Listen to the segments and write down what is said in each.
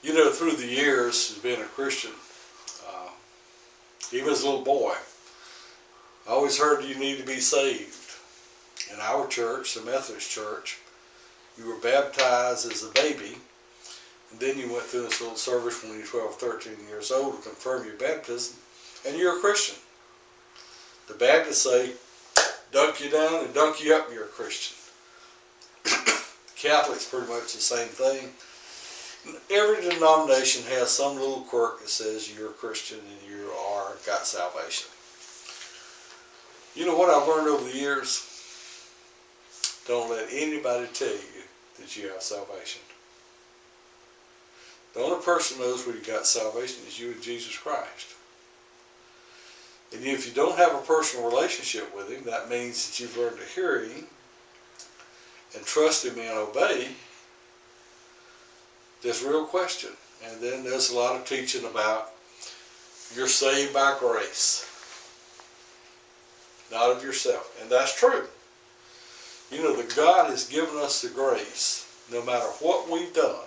You know, through the years of being a Christian, uh, even as a little boy, I always heard you need to be saved. In our church, the Methodist Church, you were baptized as a baby, and then you went through this little service when you were 12, 13 years old to confirm your baptism, and you're a Christian. The Baptists say, dunk you down and dunk you up, you're a Christian. Catholics pretty much the same thing. Every denomination has some little quirk that says you're a Christian and you are got salvation. You know what I've learned over the years? Don't let anybody tell you that you have salvation. The only person who knows where you got salvation is you and Jesus Christ. And if you don't have a personal relationship with Him, that means that you've learned to hear Him and trust Him and obey. There's a real question. And then there's a lot of teaching about you're saved by grace, not of yourself. And that's true. You know that God has given us the grace, no matter what we've done,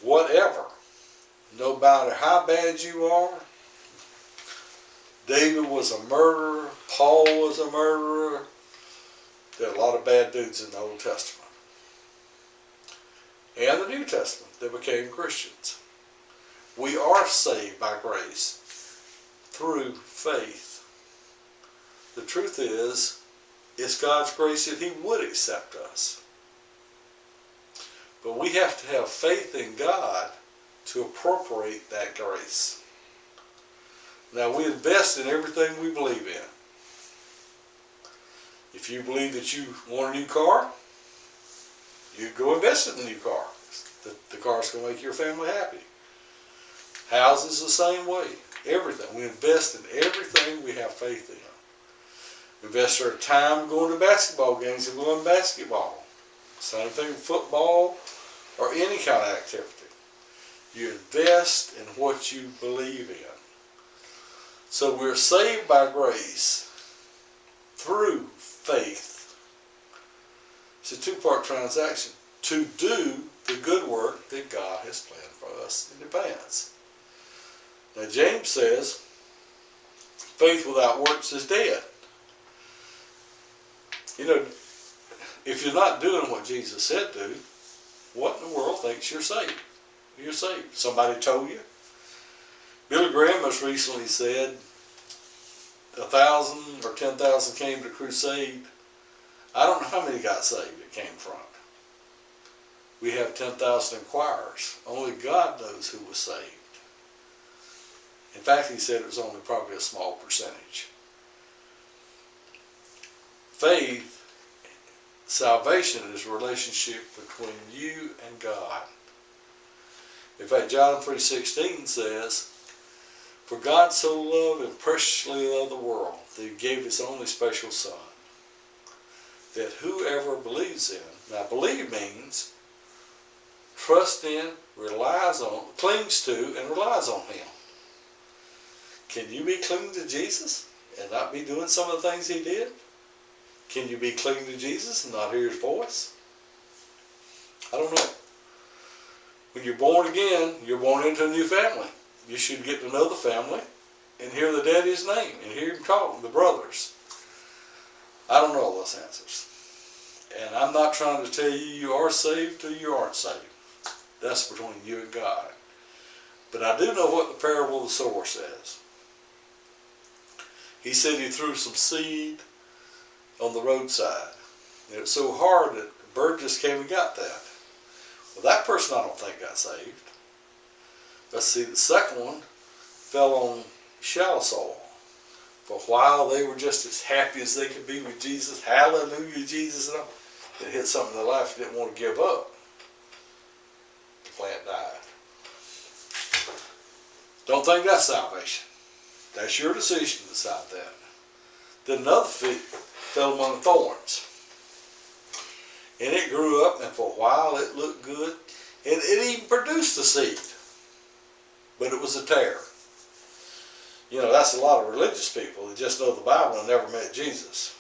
whatever, no matter how bad you are. David was a murderer, Paul was a murderer. There are a lot of bad dudes in the Old Testament. And the New Testament that became Christians. We are saved by grace through faith. The truth is, it's God's grace that He would accept us. But we have to have faith in God to appropriate that grace. Now, we invest in everything we believe in. If you believe that you want a new car, you go invest in the new car. The car's going to make your family happy. Houses the same way. Everything. We invest in everything we have faith in. Invest our time going to basketball games and going to basketball. Same thing with football or any kind of activity. You invest in what you believe in. So we're saved by grace through faith. It's a two-part transaction. To do the good work that God has planned for us in advance. Now James says, faith without works is dead. You know, if you're not doing what Jesus said do, what in the world thinks you're saved? You're saved. Somebody told you. Billy Graham most recently said 1,000 or 10,000 came to crusade. I don't know how many got saved it came from. We have 10,000 inquirers. Only God knows who was saved. In fact, he said it was only probably a small percentage. Faith, salvation is a relationship between you and God. In fact, John 3:16 says, for God so loved and preciously loved the world that He gave His only special Son, that whoever believes in, now believe means trust in, relies on, clings to, and relies on Him. Can you be clinging to Jesus and not be doing some of the things He did? Can you be clinging to Jesus and not hear His voice? I don't know. When you're born again, you're born into a new family. You should get to know the family and hear the daddy's name and hear him talk, the brothers. I don't know all those answers. And I'm not trying to tell you you are saved or you aren't saved. That's between you and God. But I do know what the parable of the sower says. He said he threw some seed on the roadside. And it was so hard that the bird just came and got that. Well, that person I don't think got saved. Let's see, the second one fell on shallow soil. For a while they were just as happy as they could be with Jesus. Hallelujah, Jesus. And all. It hit something in their life they didn't want to give up. The plant died. Don't think that's salvation. That's your decision to decide that. Then another fig fell among thorns. And it grew up, and for a while it looked good. And it even produced a seed. But it was a tare. You know, that's a lot of religious people that just know the Bible and never met Jesus.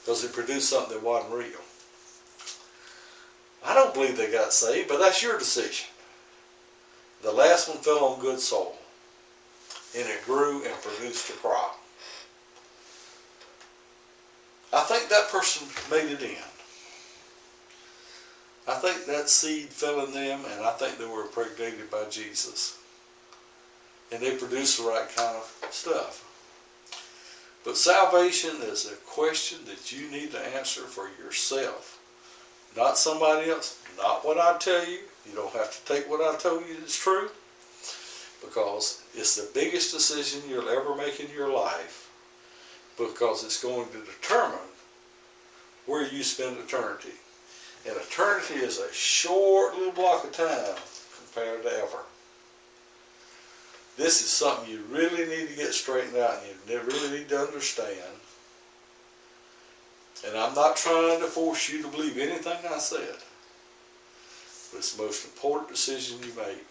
Because it produced something that wasn't real. I don't believe they got saved, but that's your decision. The last one fell on good soil, and it grew and produced a crop. I think that person made it in. I think that seed fell in them, and I think they were impregnated by Jesus. And they produced the right kind of stuff. But salvation is a question that you need to answer for yourself. Not somebody else. Not what I tell you. You don't have to take what I told you as true. Because it's the biggest decision you'll ever make in your life. Because it's going to determine where you spend eternity. And eternity is a short little block of time compared to ever. This is something you really need to get straightened out and you really need to understand. And I'm not trying to force you to believe anything I said. But it's the most important decision you make.